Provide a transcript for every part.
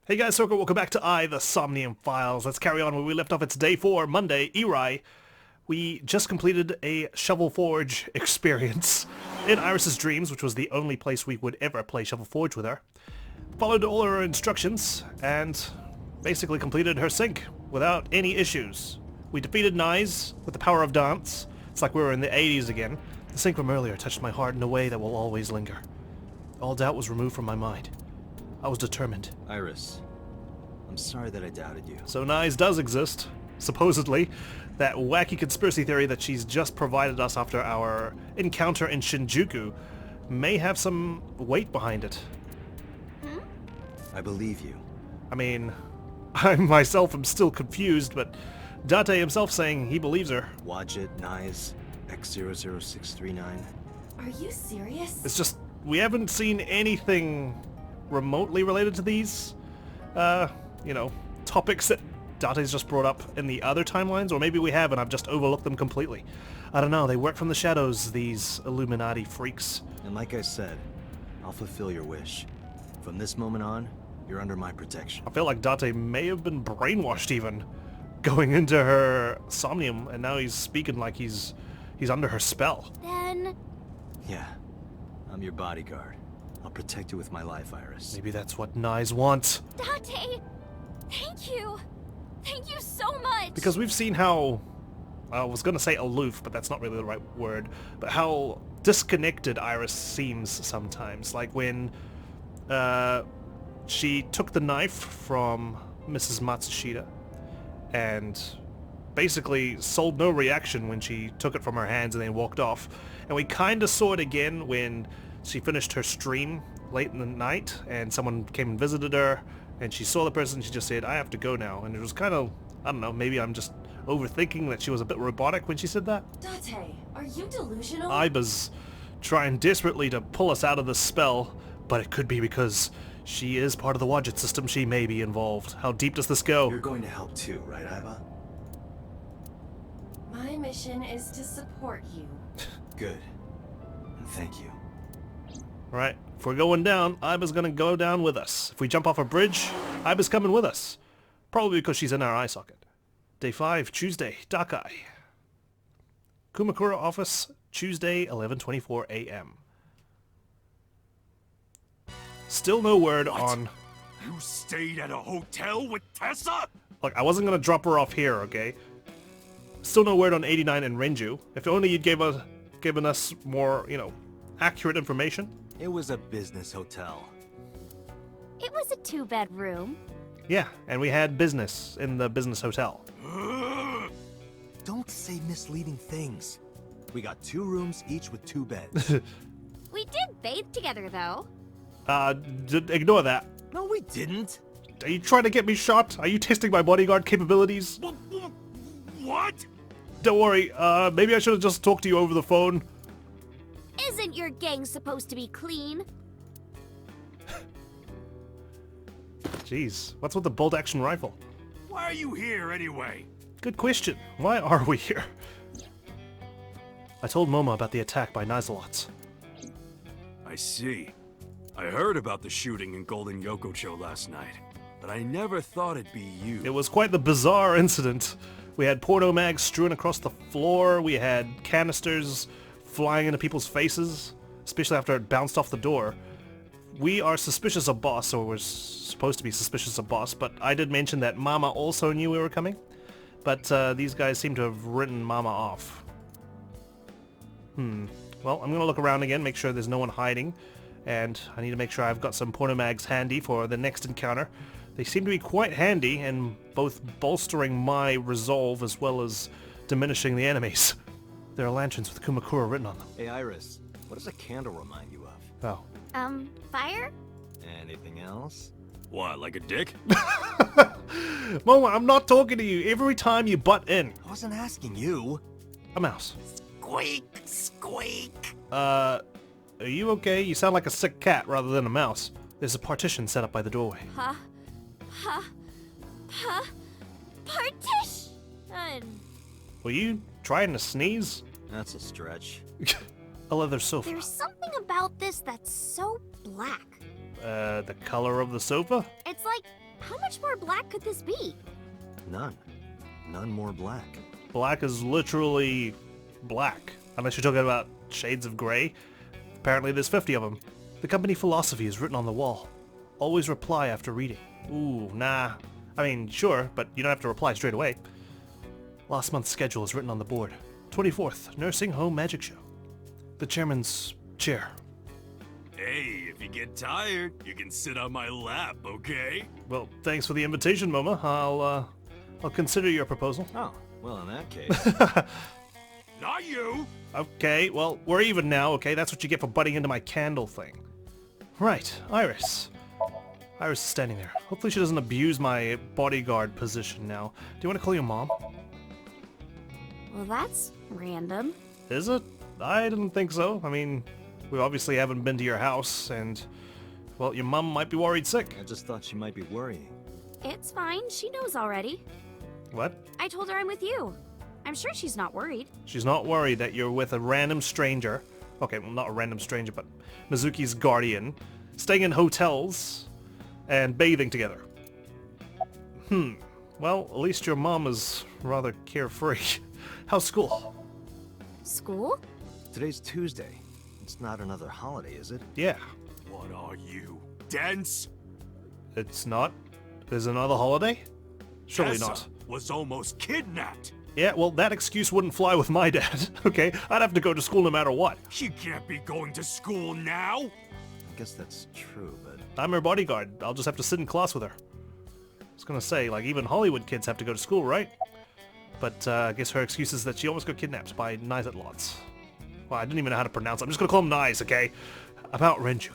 Hey guys, so welcome back to the Somnium Files. Let's carry on where we left off. It's day 4, Monday, Eri. We just completed a Shovel Forge experience in Iris's dreams, which was the only place we would ever play Shovel Forge with her. Followed all her instructions, and basically completed her sync without any issues. We defeated Nyes with the power of dance. It's like we were in the 80s again. The sync from earlier touched my heart in a way that will always linger. All doubt was removed from my mind. I was determined. Iris, I'm sorry that I doubted you. So Nyes does exist, supposedly. That wacky conspiracy theory that she's just provided us after our encounter in Shinjuku may have some weight behind it. I believe you. I mean, I myself am still confused, but Date himself saying he believes her. Wadjet, Nyes, X00639. Are you serious? It's just, we haven't seen anything remotely related to these, topics that Date's just brought up in the other timelines, or maybe we have and I've just overlooked them completely. I don't know, they work from the shadows, these Illuminati freaks. And like I said, I'll fulfill your wish. From this moment on, you're under my protection. I feel like Date may have been brainwashed even, going into her Somnium, and now he's speaking like he's under her spell. Then... Yeah, I'm your bodyguard. I'll protect you with my life, Iris. Maybe that's what Nyes wants. Date! Thank you! Thank you so much! Because we've seen how, I was going to say aloof, but that's not really the right word, but how disconnected Iris seems sometimes. Like when she took the knife from Mrs. Matsushita and basically sold no reaction when she took it from her hands and then walked off. And we kind of saw it again when she finished her stream late in the night and someone came and visited her and she saw the person, she just said, I have to go now. And it was kind of, I don't know, maybe I'm just overthinking that she was a bit robotic when she said that. Date, are you delusional? Iba's trying desperately to pull us out of this spell, but it could be because she is part of the Wadjet system. She may be involved. How deep does this go? You're going to help too, right, Iba? My mission is to support you. Good. And thank you. Right, if we're going down, Iba's gonna go down with us. If we jump off a bridge, Iba's coming with us. Probably because she's in our eye socket. Day 5, Tuesday, Dakai. Kumakura office, Tuesday, 11:24 a.m. Still no word on... You stayed at a hotel with Tessa? Look, I wasn't gonna drop her off here, okay? Still no word on 89 and Renju. If only you'd given us more, accurate information. It was a business hotel. It was a 2-bedroom. Yeah, and we had business in the business hotel. Don't say misleading things. We got 2 rooms, each with 2 beds. We did bathe together, though. Ignore that. No, we didn't. Are you trying to get me shot? Are you testing my bodyguard capabilities? What? Don't worry, maybe I should have just talked to you over the phone. Isn't your gang supposed to be clean? Jeez, what's with the bolt-action rifle? Why are you here anyway? Good question. Why are we here? I told Moma about the attack by Naixatloz. I see. I heard about the shooting in Golden Yokocho last night, but I never thought it'd be you. It was quite the bizarre incident. We had porno mags strewn across the floor, we had canisters flying into people's faces, especially after it bounced off the door. We are suspicious of Boss, or we're supposed to be suspicious of Boss, but I did mention that Mama also knew we were coming. But these guys seem to have written Mama off. Well, I'm going to look around again, make sure there's no one hiding. And I need to make sure I've got some porno mags handy for the next encounter. They seem to be quite handy in both bolstering my resolve as well as diminishing the enemies. There are lanterns with Kumakura written on them. Hey, Iris, what does a candle remind you of? Oh. Fire? Anything else? What, like a dick? Moma, I'm not talking to you. Every time you butt in. I wasn't asking you. A mouse. Squeak, squeak. Are you okay? You sound like a sick cat rather than a mouse. There's a partition set up by the doorway. Partition! Were you trying to sneeze? That's a stretch. A leather sofa. There's something about this that's so black. The color of the sofa? It's like more black could this be? None. None more black. Black is literally black. Unless you're talking about shades of grey. Apparently there's 50 of them. The company philosophy is written on the wall. Always reply after reading. Ooh, nah. I mean, sure, but you don't have to reply straight away. Last month's schedule is written on the board. 24th, Nursing Home Magic Show. The chairman's chair. Hey, if you get tired, you can sit on my lap, okay? Well, thanks for the invitation, Moma. I'll consider your proposal. Oh, well, in that case. Not you! Okay, well, we're even now, okay? That's what you get for butting into my candle thing. Right, Iris. Iris is standing there. Hopefully she doesn't abuse my bodyguard position now. Do you want to call your mom? Well, that's random. Is it? I didn't think so. I mean, we obviously haven't been to your house, and, well, your mom might be worried sick. I just thought she might be worrying. It's fine, she knows already. What? I told her I'm with you. I'm sure she's not worried. She's not worried that you're with a random stranger. Okay, well, not a random stranger, but Mizuki's guardian, staying in hotels and bathing together. Well, at least your mom is rather carefree. How's school? School? Today's Tuesday. It's not another holiday, is it? Yeah. What are you, dense? It's not? There's another holiday? Surely Tessa not. was almost kidnapped. Yeah, well, that excuse wouldn't fly with my dad, okay? I'd have to go to school no matter what. She can't be going to school now. I guess that's true, but... I'm her bodyguard. I'll just have to sit in class with her. I was gonna say, like, even Hollywood kids have to go to school, right? But I guess her excuse is that she almost got kidnapped by Naixatloz. Well, I didn't even know how to pronounce it. I'm just gonna call him Nais, okay? About Renju.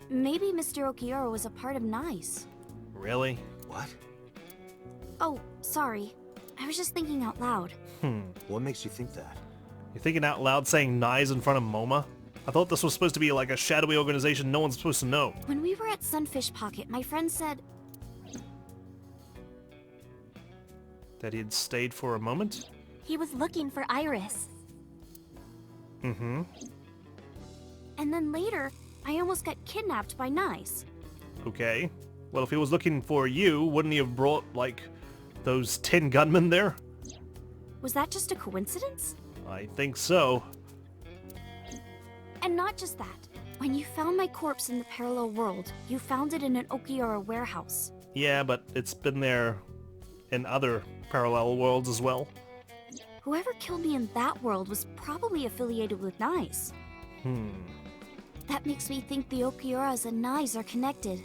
Maybe Mr. Okiura was a part of Nice. Really? What? Oh, sorry. I was just thinking out loud. What makes you think that? You're thinking out loud saying Nais in front of Moma? I thought this was supposed to be like a shadowy organization no one's supposed to know. When we were at Sunfish Pocket, my friend said... That he had stayed for a moment? he was looking for Iris. Mm-hmm. And then later, I almost got kidnapped by Nice. Okay. Well, if he was looking for you, wouldn't he have brought, like, those 10 gunmen there? Was that just a coincidence? I think so. And not just that. When you found my corpse in the parallel world, you found it in an Okiura warehouse. Yeah, but it's been there in other parallel worlds as well. Whoever killed me in that world was probably affiliated with Nice. That makes me think the Okiuras and Nice are connected.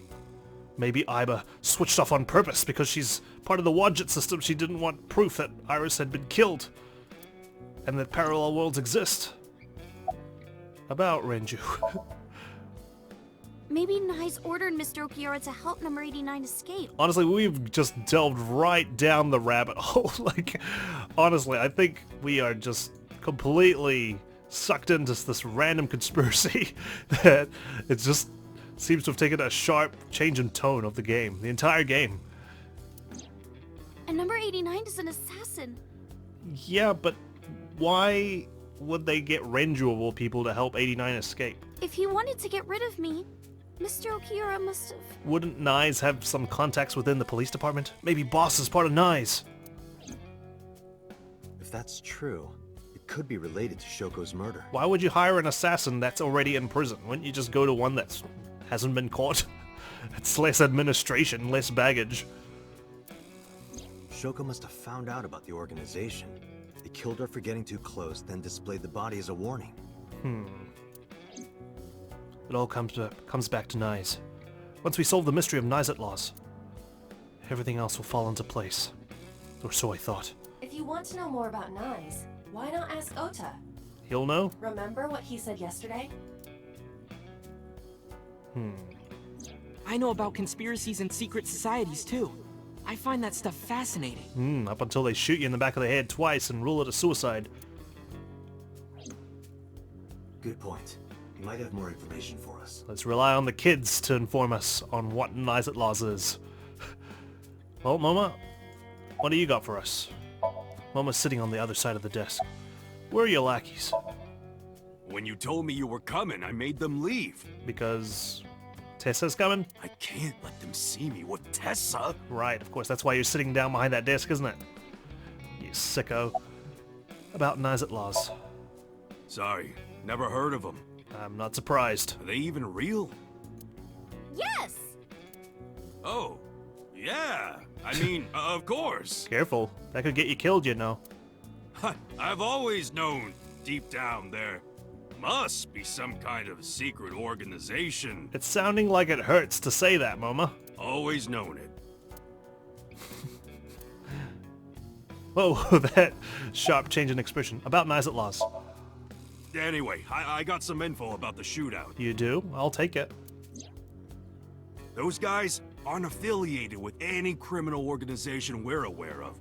Maybe Iba switched off on purpose because she's part of the Wadjet system. She didn't want proof that Iris had been killed. And that parallel worlds exist. About Renju. Maybe Nice ordered Mr. Okiura to help number 89 escape. Honestly, we've just delved right down the rabbit hole. Like, honestly, I think we are just completely sucked into this random conspiracy that it just seems to have taken a sharp change in tone of the game, the entire game. And number 89 is an assassin. Yeah, but why would they get Renju people to help 89 escape? If he wanted to get rid of me, Mr. Okiura must have... Wouldn't Nais have some contacts within the police department? Maybe Boss is part of Nais. If that's true, it could be related to Shoko's murder. Why would you hire an assassin that's already in prison? Wouldn't you just go to one that hasn't been caught? It's less administration, less baggage. Shoko must have found out about the organization. They killed her for getting too close, then displayed the body as a warning. It all comes back to Nais. Once we solve the mystery of Naixatloz, everything else will fall into place. Or so I thought. If you want to know more about Nice, why not ask Ota? He'll know? Remember what he said yesterday? I know about conspiracies and secret societies too. I find that stuff fascinating. Up until they shoot you in the back of the head twice and rule it a suicide. Good point. You might have more information for us. Let's rely on the kids to inform us on what Naixatloz is. Well, Moma, what do you got for us? Moma's sitting on the other side of the desk. Where are your lackeys? When you told me you were coming, I made them leave. Because Tessa's coming? I can't let them see me with Tessa. Right, of course. That's why you're sitting down behind that desk, isn't it? You sicko. About Naixatloz. Sorry, never heard of them. I'm not surprised. Are they even real? Yes! Oh, yeah. I mean, of course. Careful. That could get you killed, you know. I've always known, deep down there, must be some kind of secret organization. It's sounding like it hurts to say that, Moma. Always known it. Whoa, that sharp change in expression. About Naixatloz. Anyway, I got some info about the shootout. You do? I'll take it. Those guys aren't affiliated with any criminal organization we're aware of.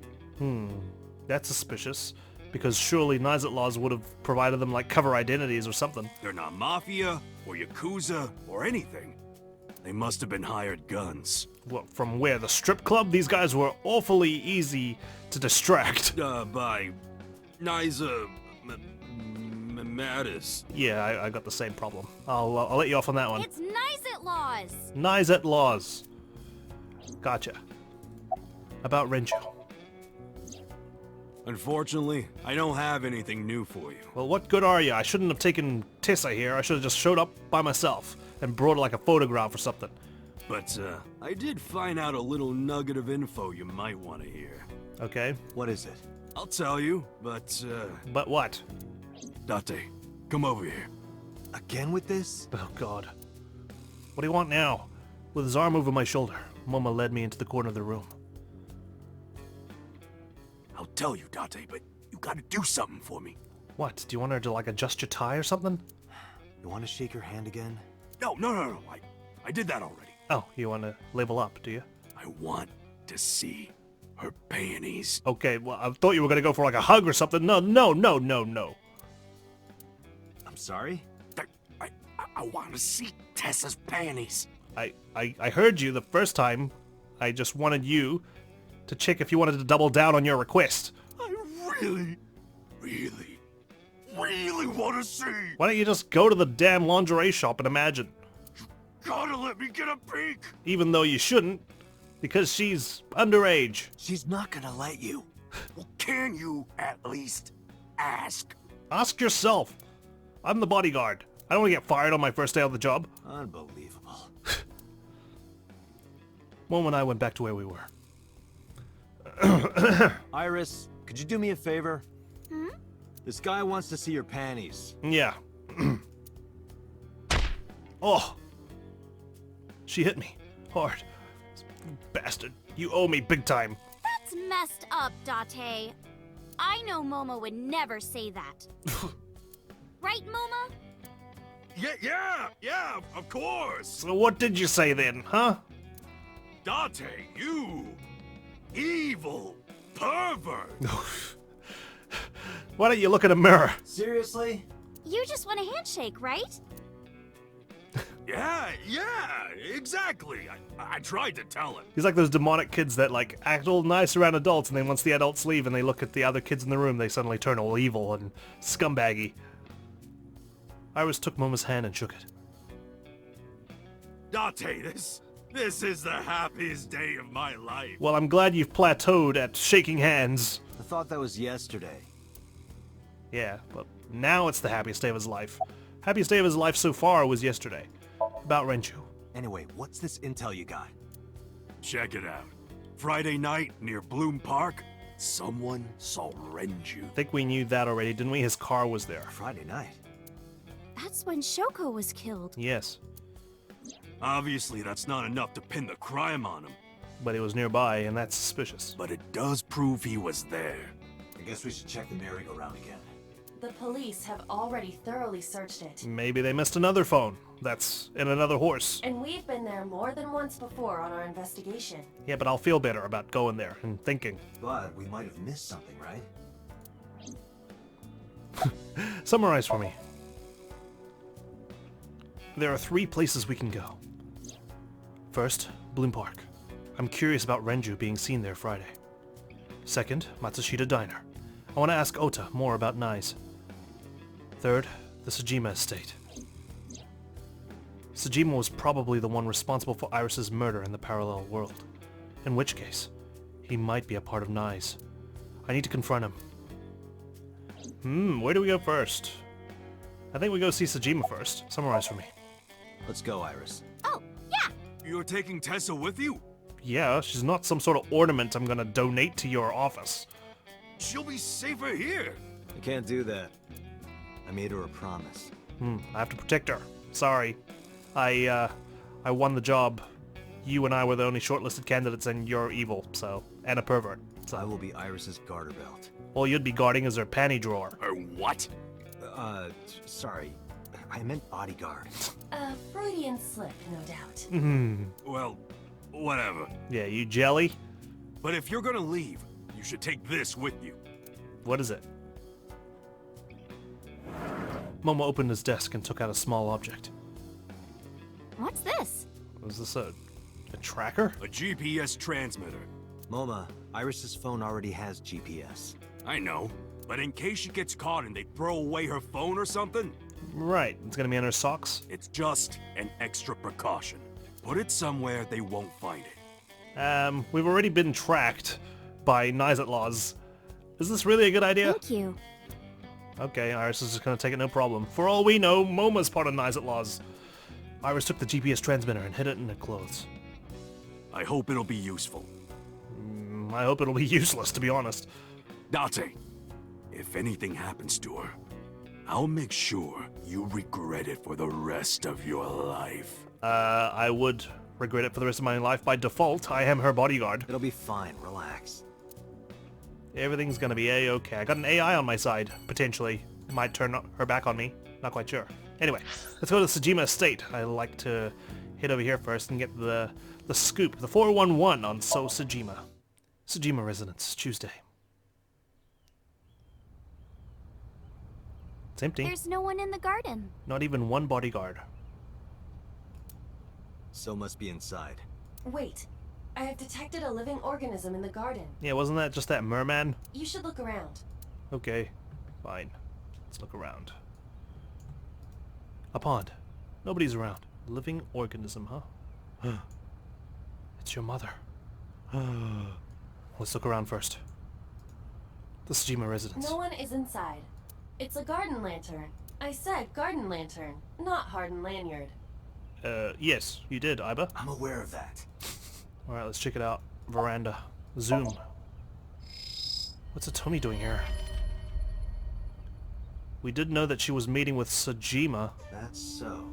That's suspicious. Because surely Naixatloz would have provided them, like, cover identities or something. They're not mafia, or yakuza, or anything. They must have been hired guns. What, from where? The strip club? These guys were awfully easy to distract. By Niza Mattis. Yeah, I got the same problem. I'll let you off on that one. It's Naixatloz! Naixatloz. Gotcha. About Renju. Unfortunately, I don't have anything new for you. Well, what good are you? I shouldn't have taken Tessa here. I should have just showed up by myself and brought like a photograph or something. But, I did find out a little nugget of info you might want to hear. Okay. What is it? I'll tell you, but, But what? Date, come over here. Again with this? Oh, God. What do you want now? With his arm over my shoulder, Moma led me into the corner of the room. I'll tell you, Date, but you gotta do something for me. What? Do you want her to, like, adjust your tie or something? You want to shake your hand again? No. I did that already. Oh, you want to level up, do you? I want to see her panties. Okay, well, I thought you were going to go for, like, a hug or something. No. I'm sorry? I want to see Tessa's panties. I heard you the first time. I just wanted you to check if you wanted to double down on your request. I really want to see. Why don't you just go to the damn lingerie shop and imagine? Gotta let me get a peek. Even though you shouldn't, because she's underage. She's not gonna let you. Well, can you at least ask? Ask yourself. I'm the bodyguard. I don't want to get fired on my first day on the job. Unbelievable. Mom and I went back to where we were. Iris, could you do me a favor? This guy wants to see your panties. Yeah. Oh. She hit me. Hard. Bastard. You owe me big time. That's messed up, Date. I know Moma would never say that. Right, Moma? Yeah, of course. So what did you say then, huh? Date, you evil pervert. Why don't you look in a mirror? Seriously? You just want a handshake, right? Yeah, exactly. I tried to tell him. He's like those demonic kids that like act all nice around adults, and then once the adults leave and they look at the other kids in the room, they suddenly turn all evil and scumbaggy. Iris took Moma's hand and shook it. Date, this is the happiest day of my life. Well, I'm glad you've plateaued at shaking hands. I thought that was yesterday. Yeah, but now it's the happiest day of his life. Happiest day of his life so far was yesterday. About Renju. Anyway, what's this intel you got? Check it out. Friday night near Bloom Park, someone saw Renju. I think we knew that already, didn't we? His car was there. Friday night. That's when Shoko was killed. Yes, Obviously, that's not enough to pin the crime on him, but it was nearby, and that's suspicious. but it does prove he was there. I guess we should check the merry-go-round again. The police have already thoroughly searched it. Maybe they missed another phone. That's in another horse. And we've been there more than once before on our investigation. Yeah, but I'll feel better about going there and thinking. But we might have missed something, right? Summarize for me. There are 3 places we can go. First, Bloom Park. I'm curious about Renju being seen there Friday. Second, Matsushita Diner. I want to ask Ota more about Nais. Third, the Soujima estate. Soujima was probably the one responsible for Iris's murder in the parallel world. In which case, he might be a part of Nai's. I need to confront him. Where do we go first? I think we go see Soujima first. Summarize for me. Let's go, Iris. Oh, yeah! You're taking Tessa with you? Yeah, she's not some sort of ornament I'm gonna donate to your office. She'll be safer here. I can't do that. I made her a promise. I have to protect her. Sorry. I won the job. You and I were the only shortlisted candidates and you're evil, so... and a pervert. So. I will be Iris's garter belt. All you'd be guarding is her panty drawer. Or what? Sorry. I meant bodyguard. Freudian slip, no doubt. Well, whatever. Yeah, you jelly? But if you're gonna leave, you should take this with you. What is it? Moma opened his desk and took out a small object. What's this? Was this a tracker? A GPS transmitter. Moma, Iris's phone already has GPS. I know, but in case she gets caught and they throw away her phone or something, Right, it's gonna be in her socks. it's just an extra precaution. Put it somewhere they won't find it. We've already been tracked by Naixatloz. Is this really a good idea? Thank you. Okay, Iris is just gonna take it no problem. For all we know, Moma's part of Naixatloz. Iris took the GPS transmitter and hid it in her clothes. I hope it'll be useful. I hope it'll be useless, to be honest. Date, if anything happens to her, I'll make sure you regret it for the rest of your life. I would regret it for the rest of my life by default. I am her bodyguard. It'll be fine. Relax. Everything's gonna be a-okay. I got an AI on my side, potentially. Might turn her back on me. Not quite sure. Anyway, let's go to Soujima Estate. I like to head over here first and get the scoop, the 411 on Soujima. Soujima Residence, Tuesday. It's empty. There's no one in the garden. Not even one bodyguard. So must be inside. Wait, I have detected a living organism in the garden. Yeah, wasn't that just that merman? You should look around. Okay, fine. Let's look around. A pond. Nobody's around. Living organism, huh? It's your mother. Let's look around first. The Soujima residence. No one is inside. It's a garden lantern. I said garden lantern, not hardened lanyard. Yes, you did, Iba. I'm aware of that. Alright, let's check it out. Veranda. Zoom. What's Hitomi doing here? We did know that she was meeting with Soujima. That's so.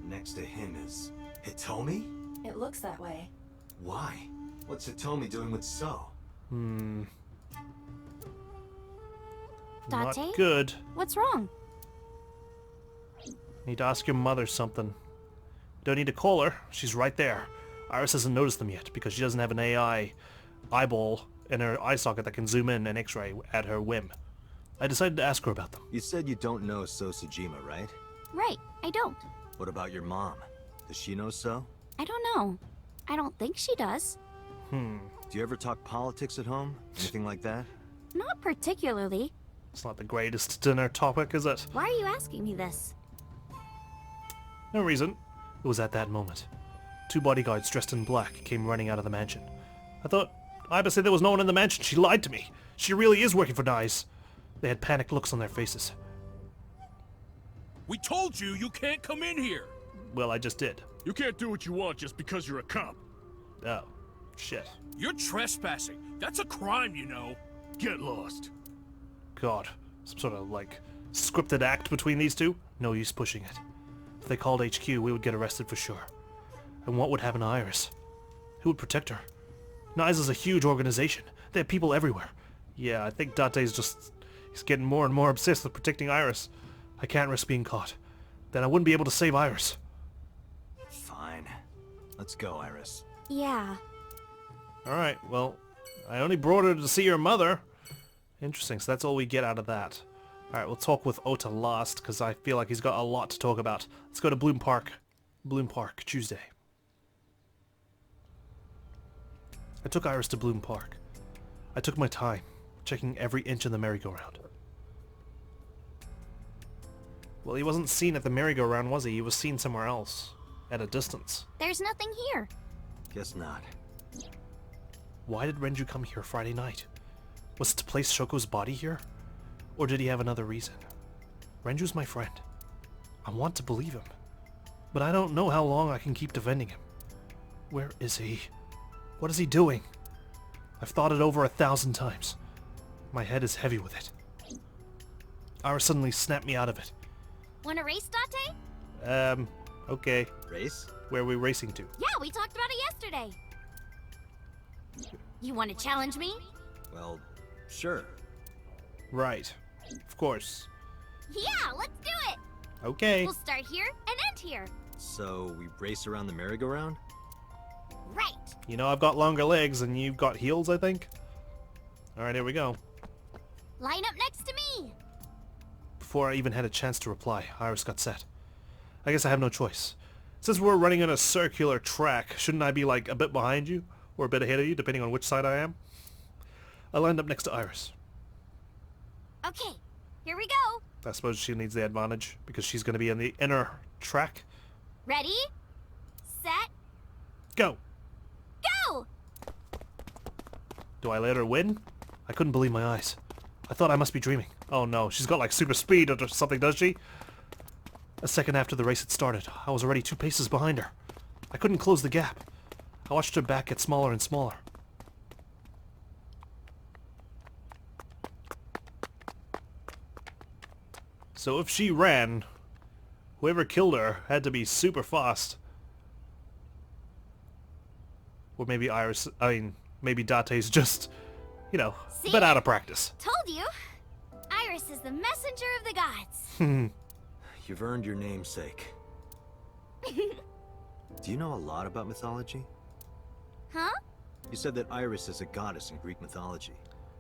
Next to him is... Hitomi? It looks that way. Why? What's Hitomi doing with So? Not Date? good. What's wrong? Need to ask your mother something. Don't need to call her. She's right there. Iris hasn't noticed them yet because she doesn't have an AI eyeball in her eye socket that can zoom in and x-ray at her whim. I decided to ask her about them. You said you don't know So Soujima, right? Right, I don't. What about your mom? Does she know So? I don't know. I don't think she does. Do you ever talk politics at home? Anything like that? Not particularly. It's not the greatest dinner topic, is it? Why are you asking me this? No reason. It was at that moment. Two bodyguards dressed in black came running out of the mansion. I thought, Iba said there was no one in the mansion. She lied to me. She really is working for Nai's. They had panicked looks on their faces. We told you you can't come in here! Well, I just did. You can't do what you want just because you're a cop. Oh, shit. You're trespassing. That's a crime, you know. Get lost. God, some sort of, like, scripted act between these two? No use pushing it. If they called HQ, we would get arrested for sure. And what would happen to Iris? Who would protect her? Nai's is a huge organization. They have people everywhere. Yeah, I think Date's just... he's getting more and more obsessed with protecting Iris. I can't risk being caught. Then I wouldn't be able to save Iris. Fine. Let's go, Iris. Yeah. Alright, well, I only brought her to see her mother. Interesting, so that's all we get out of that. Alright, we'll talk with Ota last, because I feel like he's got a lot to talk about. Let's go to Bloom Park. Bloom Park, Tuesday. I took Iris to Bloom Park. I took my time, checking every inch of the merry-go-round. Well, he wasn't seen at the merry-go-round, was he? He was seen somewhere else. at a distance. There's nothing here. Guess not. Why did Renju come here Friday night? Was it to place Shoko's body here? Or did he have another reason? Renju's my friend. I want to believe him. But I don't know how long I can keep defending him. Where is he? What is he doing? I've thought it over 1,000 times. My head is heavy with it. Iris suddenly snapped me out of it. Wanna race, Date? Okay. Race? Where are we racing to? Yeah, we talked about it yesterday. You wanna challenge me? Well, sure. Right. Of course. Yeah, let's do it! Okay. We'll start here and end here. So, we race around the merry-go-round? Right. You know, I've got longer legs and you've got heels, I think. Alright, here we go. Line up next to me. Before I even had a chance to reply, Iris got set. I guess I have no choice. Since we're running on a circular track, shouldn't I be like a bit behind you? Or a bit ahead of you, depending on which side I am? I lined up next to Iris. Okay, here we go. I suppose she needs the advantage, because she's going to be in the inner track. Ready? Set? Go! Go! Do I let her win? I couldn't believe my eyes. I thought I must be dreaming. Oh no, she's got like super speed or something, does she? A second after the race had started, I was already 2 paces behind her. I couldn't close the gap. I watched her back get smaller and smaller. So if she ran, whoever killed her had to be super fast. Or maybe maybe Date's just, you know, a bit out of practice. Told you. Iris is the messenger of the gods. You've earned your namesake. Do you know a lot about mythology? Huh? You said that Iris is a goddess in Greek mythology.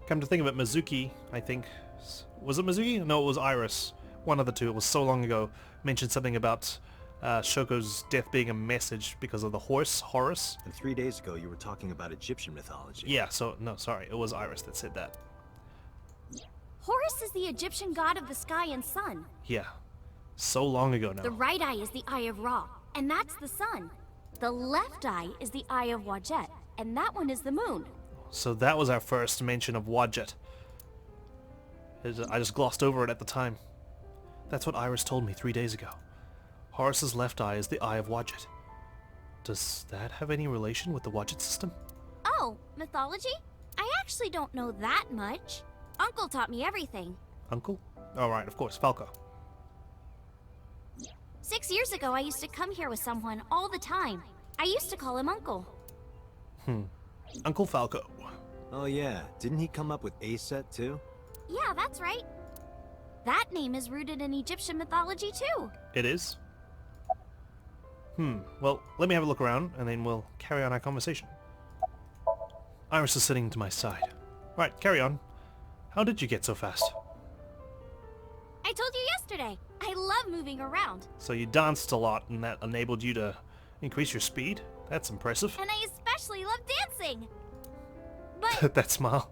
Come to think of it, Mizuki, I think. Was it Mizuki? No, it was Iris. One of the two. It was so long ago. Mentioned something about Shoko's death being a message because of the horse, Horus. And 3 days ago, you were talking about Egyptian mythology. Yeah, so, no, sorry. It was Iris that said that. Horus is the Egyptian god of the sky and sun. Yeah. So long ago now. The right eye is the eye of Ra, and that's the sun. The left eye is the eye of Wadjet, and that one is the moon. So that was our first mention of Wadjet. I just glossed over it at the time. That's what Iris told me 3 days ago. Horus's left eye is the eye of Wadjet. Does that have any relation with the Wadjet system? Oh, mythology? I actually don't know that much. Uncle taught me everything. Uncle? Oh, right, of course, Falco. 6 years ago, I used to come here with someone all the time. I used to call him Uncle. Uncle Falco. Oh yeah, didn't he come up with Aset too? Yeah, that's right. That name is rooted in Egyptian mythology too. It is? Well, let me have a look around, and then we'll carry on our conversation. Iris is sitting to my side. Right, carry on. How did you get so fast? I told you yesterday. I love moving around. So you danced a lot, and that enabled you to increase your speed? That's impressive. And I especially love dancing. But That smile.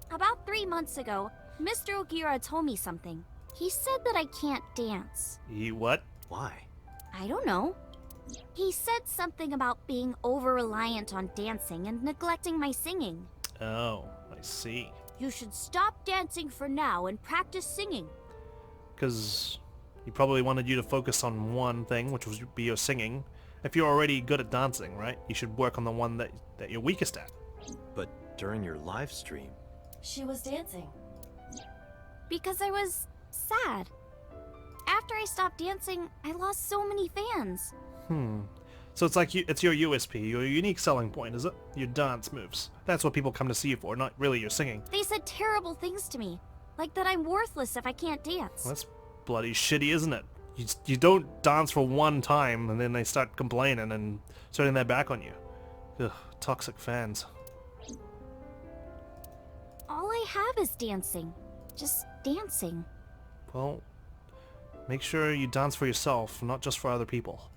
about 3 months ago, Mr. Ogira told me something. He said that I can't dance. You what? Why? I don't know. He said something about being over-reliant on dancing and neglecting my singing. Oh, I see. You should stop dancing for now and practice singing. Because he probably wanted you to focus on one thing, which would be your singing. If you're already good at dancing, right? You should work on the one that you're weakest at. But during your live stream... She was dancing. Because I was sad. After I stopped dancing, I lost so many fans. So it's like it's your USP, your unique selling point, is it? Your dance moves. That's what people come to see you for, not really your singing. They said terrible things to me. Like that I'm worthless if I can't dance. Well, that's bloody shitty, isn't it? You don't dance for one time, and then they start complaining and turning their back on you. Ugh, toxic fans. All I have is dancing. Just dancing. Well, make sure you dance for yourself, not just for other people.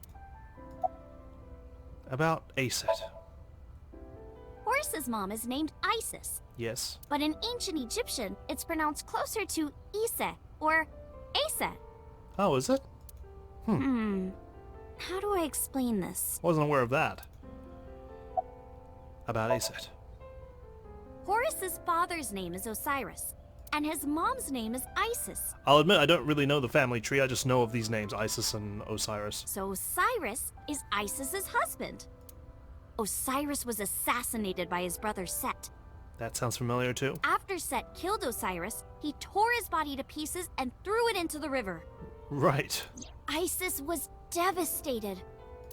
About Aset. Horus's mom is named Isis, Yes. but in ancient Egyptian, it's pronounced closer to Ise or Aset. Oh, is it? How do I explain this? Wasn't aware of that. About Aset. Horus's father's name is Osiris, and his mom's name is Isis. I'll admit I don't really know the family tree, I just know of these names, Isis and Osiris. So Osiris is Isis's husband. Osiris was assassinated by his brother Set. That sounds familiar too. After Set killed Osiris, he tore his body to pieces and threw it into the river. Right. Isis was devastated.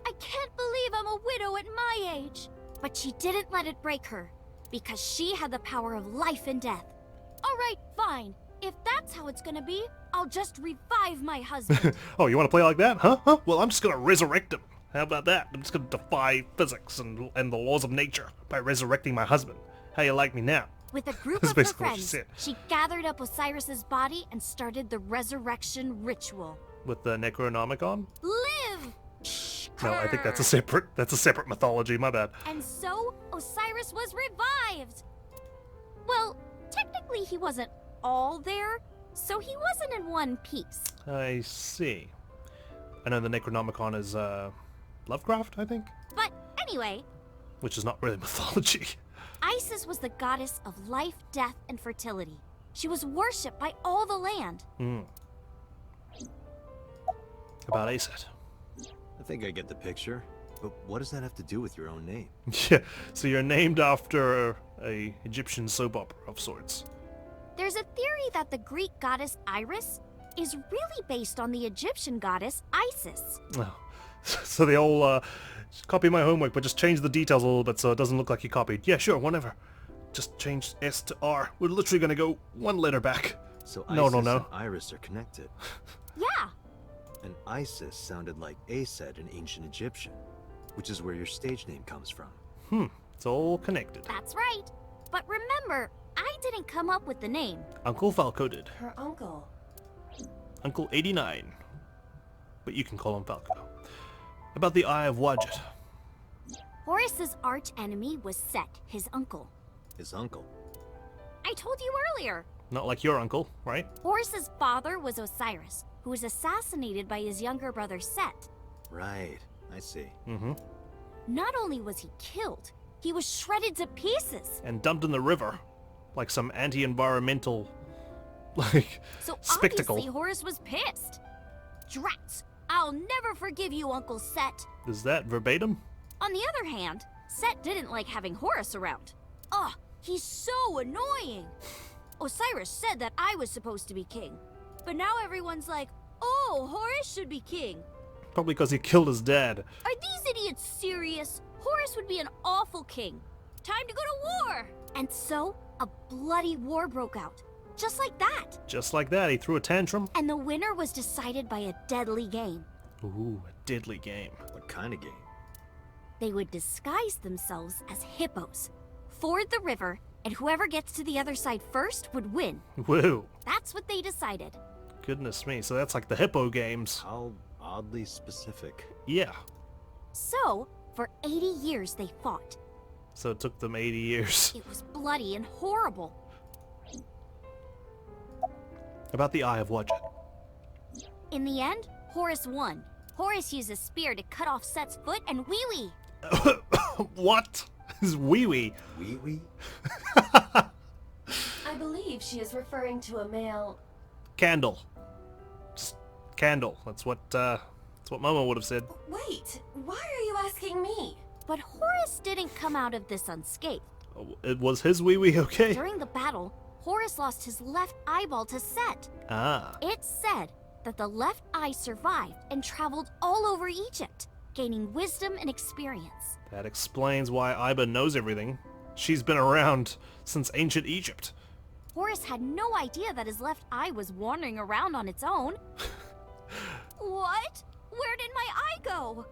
I can't believe I'm a widow at my age. But she didn't let it break her, because she had the power of life and death. All right, fine. If that's how it's gonna be, I'll just revive my husband. Oh, you want to play like that? Huh? Well, I'm just gonna resurrect him. How about that? I'm just gonna defy physics and the laws of nature by resurrecting my husband. How you like me now? With a group That's of her basically what she friends, said. she gathered up Osiris's body and started the resurrection ritual. With the Necronomicon? Live! No, I think that's a separate mythology, my bad. And so, Osiris was revived! Well, technically he wasn't all there, so he wasn't in one piece. I see. I know the Necronomicon is, Lovecraft, I think? But anyway, Which is not really mythology. Isis was the goddess of life, death, and fertility. She was worshipped by all the land. About Aset. I think I get the picture. But what does that have to do with your own name? Yeah, so you're named after a Egyptian soap opera of sorts. There's a theory that the Greek goddess Iris is really based on the Egyptian goddess Isis. Oh. So they all, copy my homework, but just change the details a little bit so it doesn't look like you copied. Yeah, sure, whatever. Just change S to R. We're literally gonna go one letter back. So No, Isis no, no. and Iris are connected. Yeah, And Isis sounded like Aset in ancient Egyptian, which is where your stage name comes from. It's all connected. that's right. But remember, I didn't come up with the name. Uncle Falco did. Her uncle. Uncle 89. But you can call him Falco. About the Eye of Wadjet. Horus's arch enemy was Set, his uncle. His uncle. I told you earlier. Not like your uncle, right? Horus's father was Osiris, who was assassinated by his younger brother Set. Right, I see. Not only was he killed, he was shredded to pieces. And dumped in the river. Like some anti-environmental, like, So spectacle. obviously Horus was pissed. Drats! I'll never forgive you, Uncle Set. Is that verbatim? On the other hand, Set didn't like having Horus around. Ugh, he's so annoying. Osiris said that I was supposed to be king. But now everyone's like, oh, Horus should be king. Probably because he killed his dad. Are these idiots serious? Horus would be an awful king. Time to go to war! And so, a bloody war broke out. Just like that. Just like that, he threw a tantrum. And the winner was decided by a deadly game. Ooh, a deadly game. What kind of game? They would disguise themselves as hippos, ford the river, and whoever gets to the other side first would win. Woo. That's what they decided. Goodness me, so that's like the Hippo games. How oddly specific. Yeah. So, for 80 years they fought. So it took them 80 years. It was bloody and horrible. About the Eye of Wadjet. In the end, Horus won. Horus used a spear to cut off Set's foot and wee-wee. What? Is wee-wee? Wee wee? I believe she is referring to a male. Candle. Just candle. That's what Moma would have said. Wait, why are you asking me? But Horus didn't come out of this unscathed. It was his wee-wee, okay? During the battle, Horus lost his left eyeball to Set. Ah. It's said that the left eye survived and traveled all over Egypt, gaining wisdom and experience. That explains why Iba knows everything. She's been around since ancient Egypt. Horus had no idea that his left eye was wandering around on its own. What? Where did my eye go?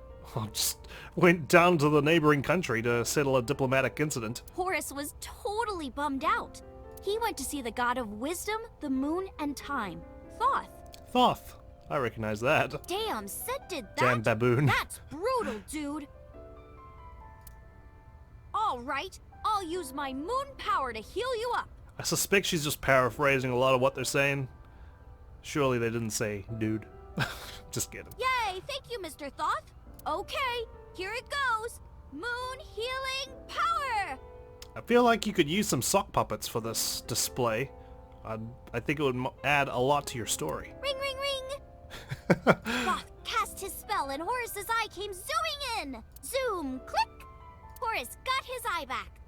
Just went down to the neighboring country to settle a diplomatic incident. Horus was totally bummed out. He went to see the god of wisdom, the moon, and time, Thoth. Thoth. I recognize that. Damn, Set did that? Damn baboon. That's brutal, dude. All right, I'll use my moon power to heal you up. I suspect she's just paraphrasing a lot of what they're saying. Surely they didn't say dude. Just kidding. Yay, thank you, Mr. Thoth. Okay, here it goes. Moon healing power! I feel like you could use some sock puppets for this display. I think it would add a lot to your story. Ring, ring, ring! Roth cast his spell and Horus's eye came zooming in! Zoom, click! Horus got his eye back.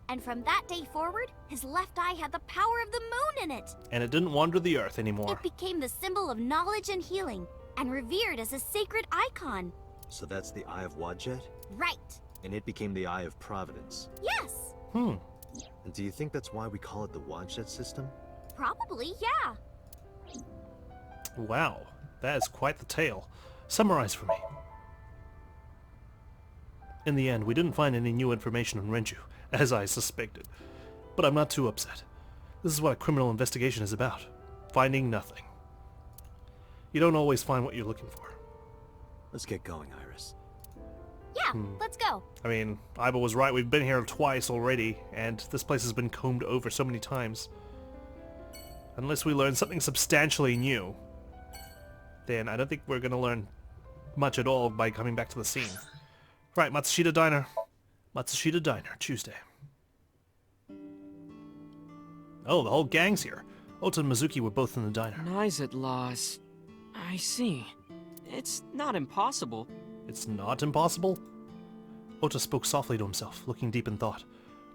And from that day forward, his left eye had the power of the moon in it. And it didn't wander the earth anymore. It became the symbol of knowledge and healing, and revered as a sacred icon. So that's the Eye of Wadjet? Right. And it became the Eye of Providence. Yes. And do you think that's why we call it the Wadjet system? Probably, yeah. Wow, that is quite the tale. Summarize for me. In the end, we didn't find any new information on Renju, as I suspected. But I'm not too upset. This is what a criminal investigation is about. Finding nothing. You don't always find what you're looking for. Let's get going, Iris. Yeah, let's go. I mean, Iba was right, we've been here twice already, and this place has been combed over so many times. Unless we learn something substantially new, then I don't think we're gonna learn much at all by coming back to the scene. Right, Matsushita Diner. Matsushita Diner, Tuesday. Oh, the whole gang's here. Ota and Mizuki were both in the diner. Naixatloz. I see. It's not impossible. It's not impossible? Ota spoke softly to himself, looking deep in thought.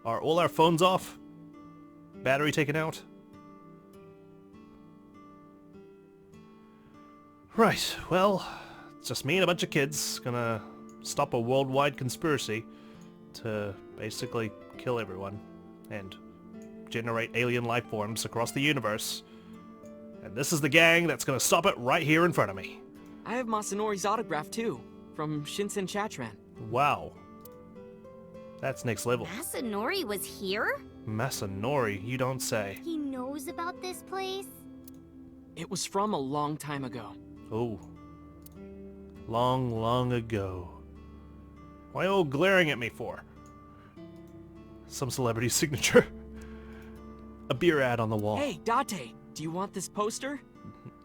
Are all our phones off? Battery taken out? Right, well, it's just me and a bunch of kids gonna stop a worldwide conspiracy to basically kill everyone and generate alien life forms across the universe. And this is the gang that's gonna stop it right here in front of me. I have Masanori's autograph too, from Shinsen Chatran. Wow. That's next level. Masanori was here? Masanori, you don't say. He knows about this place? It was from a long time ago. Oh. Long, long ago. Why all glaring at me for? Some celebrity signature. A beer ad on the wall. Hey, Date, do you want this poster?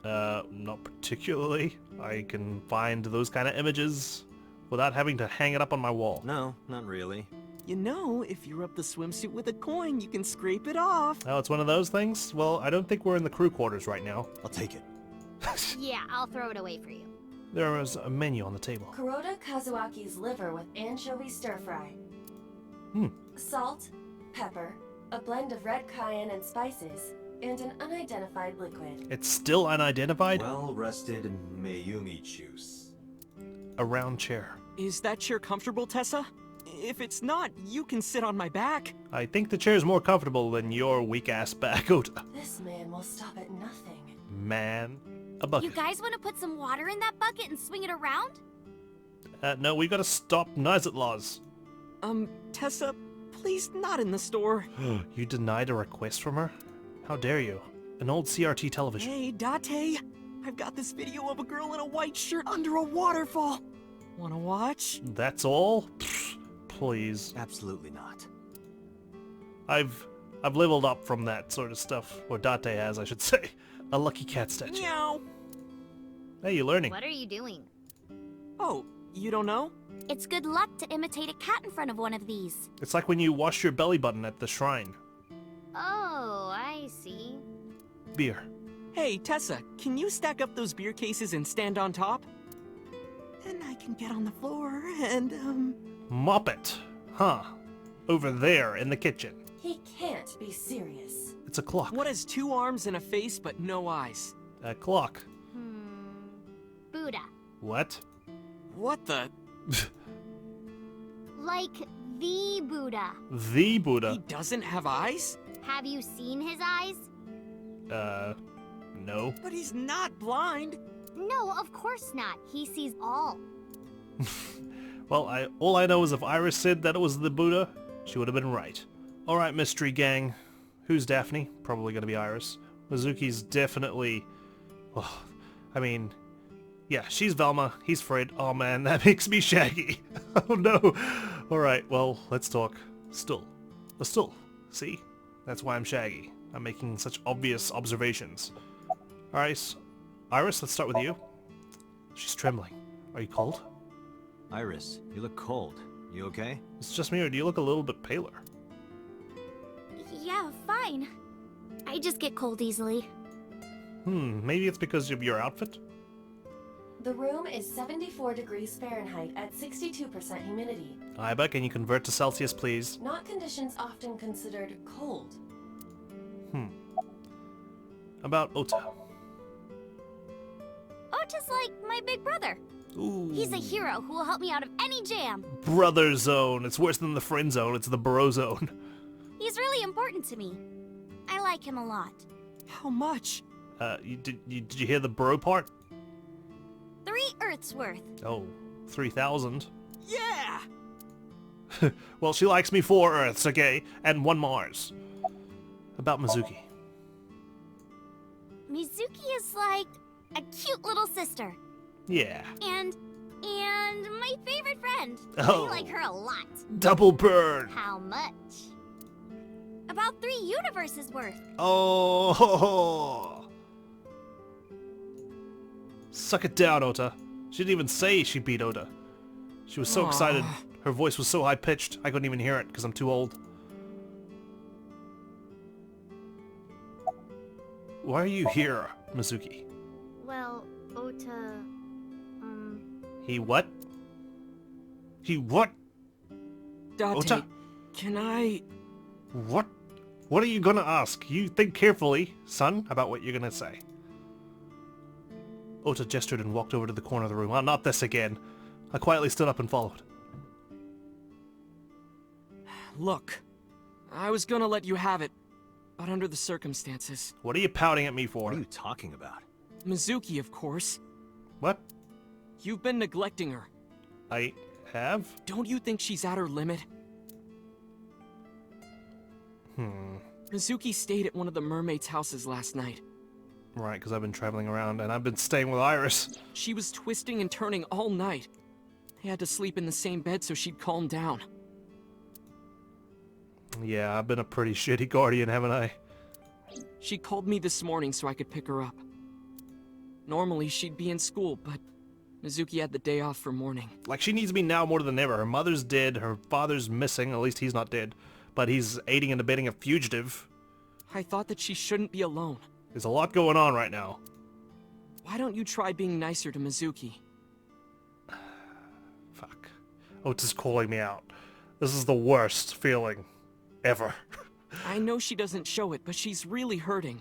Not particularly. I can find those kind of images without having to hang it up on my wall. No, not really. You know, if you rub the swimsuit with a coin, you can scrape it off. Oh, it's one of those things? Well, I don't think we're in the crew quarters right now. I'll take it. Yeah, I'll throw it away for you. There is a menu on the table. Kuroda Kazuaki's liver with anchovy stir-fry. Salt, pepper, a blend of red cayenne and spices, and an unidentified liquid. It's still unidentified? Well-rested Mayumi juice. A round chair. Is that chair comfortable, Tessa? If it's not, you can sit on my back. I think the chair's more comfortable than your weak-ass back, Ota. This man will stop at nothing. Man. A You bucket. guys want to put some water in that bucket and swing it around? No, we gotta stop Naixatloz. Tessa, please not in the store. You denied a request from her? How dare you? An old CRT television. Hey, Date, I've got this video of a girl in a white shirt under a waterfall. Wanna watch? That's all? Pfft, please. Absolutely not. I've leveled up from that sort of stuff. Or Date has, I should say. A lucky cat statue. Meow. Hey, you're learning. What are you doing? Oh, you don't know? It's good luck to imitate a cat in front of one of these. It's like when you wash your belly button at the shrine. Oh, I see. Beer. Hey, Tessa, can you stack up those beer cases and stand on top? And I can get on the floor and, Mop it. Huh. Over there in the kitchen. He can't be serious. It's a clock. What has 2 arms and a face but no eyes? A clock. Buddha. What? What the? Like the Buddha. The He Buddha. doesn't have eyes? Have you seen his eyes? No. But he's not blind. No, of course not. He sees all. Well, all I know is if Iris said that it was the Buddha, she would have been right. Alright, mystery gang. Who's Daphne? Probably gonna be Iris. Mizuki's definitely... Well, I mean... Yeah, she's Velma. He's Fred. Oh man, that makes me Shaggy. Oh no. Alright, well, let's talk. Still. A stool. See? That's why I'm Shaggy. I'm making such obvious observations. Alright, Iris, let's start with you. She's trembling. Are you cold? Iris, you look cold. You okay? It's just me, or do you look a little bit paler? Yeah, fine. I just get cold easily. Maybe it's because of your outfit? The room is 74 degrees Fahrenheit at 62% humidity. Iba, can you convert to Celsius, please? Not conditions often considered cold. About Ota. Ota's like my big brother. Ooh. He's a hero who will help me out of any jam. Brother zone. It's worse than the friend zone. It's the bro zone. He's really important to me. I like him a lot. How much? Did you hear the bro part? 3 Earths worth. Oh, 3,000. Yeah! Well, she likes me 4 Earths, okay? And 1 Mars. About Mizuki. Mizuki is like a cute little sister. Yeah. And my favorite friend. Oh. I like her a lot. Double burn. How much? About 3 universes worth. Oh. Suck it down, Ota. She didn't even say she beat Ota. She was so excited. Her voice was so high-pitched, I couldn't even hear it because I'm too old. Why are you here, Mizuki? Well, Ota, He what? He what? Date, Ota? can I... What? What are you gonna ask? You think carefully, son, about what you're gonna say. Ota gestured and walked over to the corner of the room. Oh, not this again. I quietly stood up and followed. Look, I was gonna let you have it, but under the circumstances. What are you pouting at me for? What are you talking about? Mizuki, of course. What? You've been neglecting her. I have? Don't you think she's at her limit? Mizuki stayed at one of the mermaids' houses last night. Right, because I've been traveling around and I've been staying with Iris. She was twisting and turning all night. They had to sleep in the same bed so she'd calm down. Yeah, I've been a pretty shitty guardian, haven't I? She called me this morning so I could pick her up. Normally, she'd be in school, but Mizuki had the day off for mourning. Like, she needs me now more than ever. Her mother's dead, her father's missing, at least he's not dead. But he's aiding and abetting a fugitive. I thought that she shouldn't be alone. There's a lot going on right now. Why don't you try being nicer to Mizuki? Fuck. Ota's calling me out. This is the worst feeling ever. I know she doesn't show it, but she's really hurting.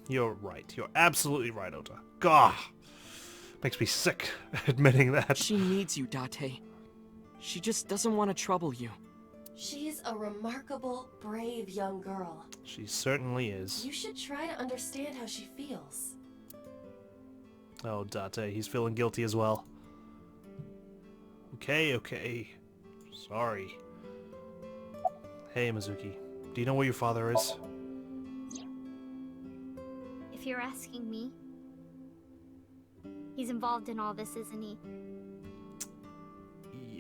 You're right. You're absolutely right, Ota. Gah! Makes me sick admitting that. She needs you, Date. She just doesn't want to trouble you. She's a remarkable, brave young girl. She certainly is. You should try to understand how she feels. Oh, Date, he's feeling guilty as well. Okay. Sorry. Hey, Mizuki. Do you know where your father is? if you're asking me. He's involved in all this, isn't he?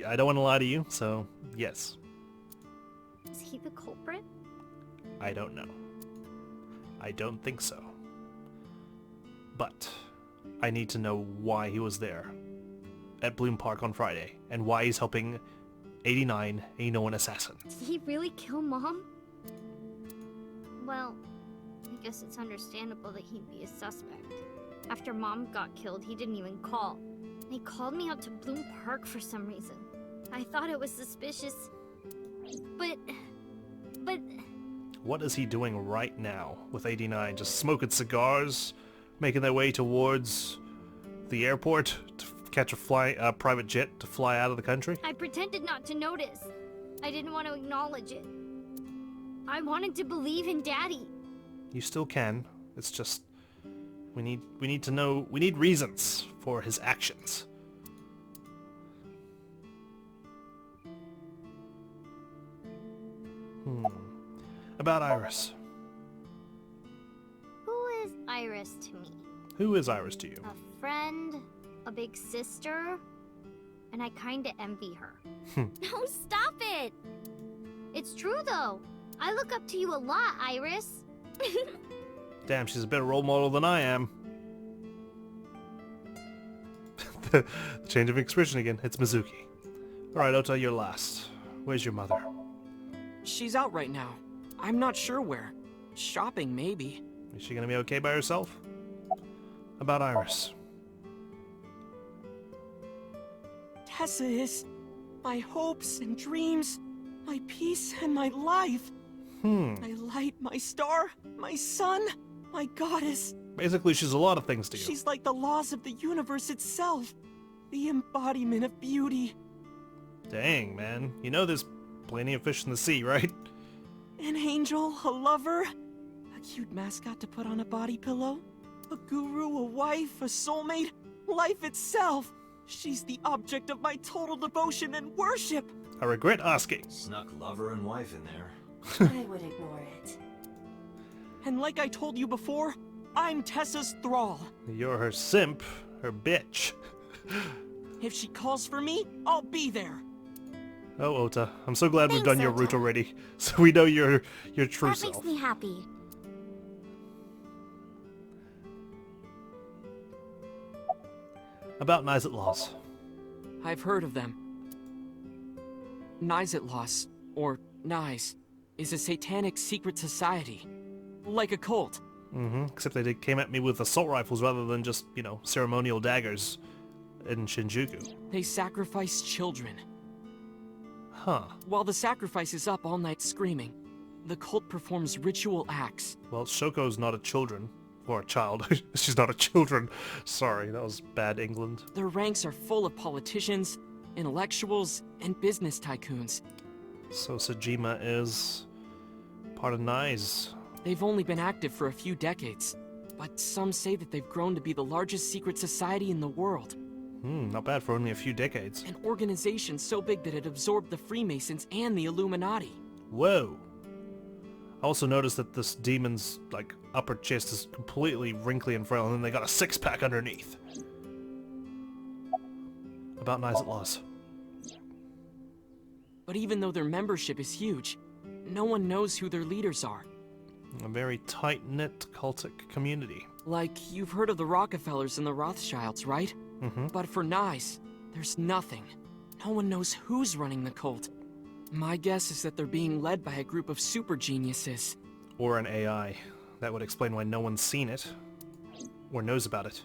I don't want to lie to you, so yes. Is he the culprit? I don't know. I don't think so. But I need to know why he was there at Bloom Park on Friday, and why he's helping 89, a known assassin. Did he really kill Mom? Well, I guess it's understandable that he'd be a suspect. After Mom got killed, he didn't even call. He called me out to Bloom Park for some reason. I thought it was suspicious. But... What is he doing right now with 89? Just smoking cigars? Making their way towards the airport to catch a private jet to fly out of the country? I pretended not to notice. I didn't want to acknowledge it. I wanted to believe in Daddy. You still can. It's just... We need to know... We need reasons for his actions. About Iris. Who is Iris to me? Who is Iris to you? A friend, a big sister, and I kinda envy her. No, stop it! It's true though. I look up to you a lot, Iris. Damn, she's a better role model than I am. The change of expression again. It's Mizuki. Alright, Ota, you're last. Where's your mother? She's out right now. I'm not sure where. Shopping, maybe. Is she gonna be okay by herself? About Iris? Tessa is my hopes and dreams, my peace and my life. My light, my star, my sun, my goddess. Basically, she's a lot of things to you. She's like the laws of the universe itself. The embodiment of beauty. Dang, man. You know there's plenty of fish in the sea, right? An angel, a lover, a cute mascot to put on a body pillow, a guru, a wife, a soulmate, life itself. She's the object of my total devotion and worship. I regret asking. Snuck lover and wife in there. I would ignore it. And like I told you before, I'm Tessa's thrall. You're her simp, her bitch. If she calls for me, I'll be there. Oh, Ota, I'm so glad we've Thanks, done your Ota. route already, so we know your true That self. makes me happy. About Naixatloz. I've heard of them. Naixatloz, or Nais, is a satanic secret society. Like a cult. Except came at me with assault rifles rather than just, you know, ceremonial daggers in Shinjuku. They sacrifice children. Huh. While the sacrifice is up all night screaming, the cult performs ritual acts. Well, Shoko's not a children. Or a child. She's not a children. Sorry, that was bad England. Their ranks are full of politicians, intellectuals, and business tycoons. So Soujima is part of Nais. They've only been active for a few decades, but some say that they've grown to be the largest secret society in the world. Not bad for only a few decades. An organization so big that it absorbed the Freemasons and the Illuminati. Whoa. I also noticed that this demon's, like, upper chest is completely wrinkly and frail, and then they got a six-pack underneath. About Naixatloz. But even though their membership is huge, no one knows who their leaders are. A very tight-knit cultic community. Like, you've heard of the Rockefellers and the Rothschilds, right? But for Nais, there's nothing. No one knows who's running the cult. My guess is that they're being led by a group of super geniuses. Or an AI. That would explain why no one's seen it. Or knows about it.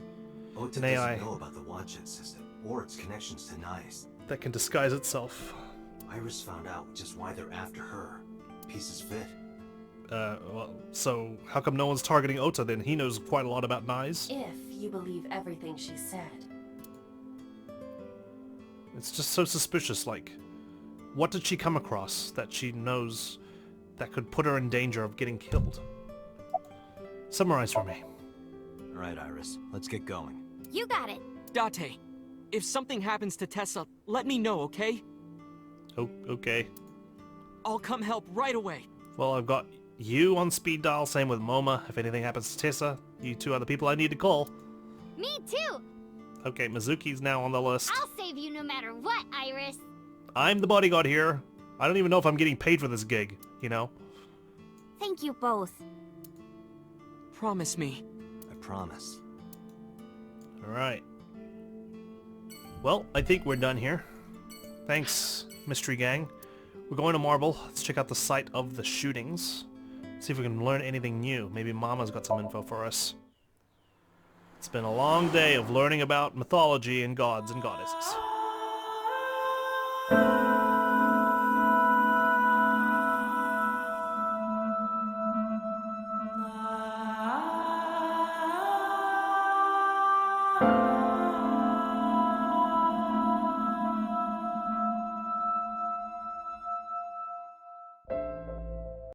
Ota An AI doesn't know about the watch-in system, or its connections to Nais. that can disguise itself. Iris found out, which is why they're after her. Pieces fit. Well, so how come no one's targeting Ota then? He knows quite a lot about Nais. If you believe everything she said. It's just so suspicious, like, what did she come across that she knows that could put her in danger of getting killed? Summarize for me. Alright, Iris, let's get going. You got it. Date, if something happens to Tessa, let me know, okay? Oh, okay. I'll come help right away. Well, I've got you on speed dial, same with Moma. If anything happens to Tessa, you two are the people I need to call. Me too. Okay, Mizuki's now on the list. I'll save you no matter what, Iris. I'm the bodyguard here. I don't even know if I'm getting paid for this gig, you know? Thank you both. Promise me. I promise. Alright. Well, I think we're done here. Thanks, Mystery Gang. We're going to Marble. Let's check out the site of the shootings. See if we can learn anything new. Maybe Mama's got some info for us. It's been a long day of learning about mythology and gods and goddesses.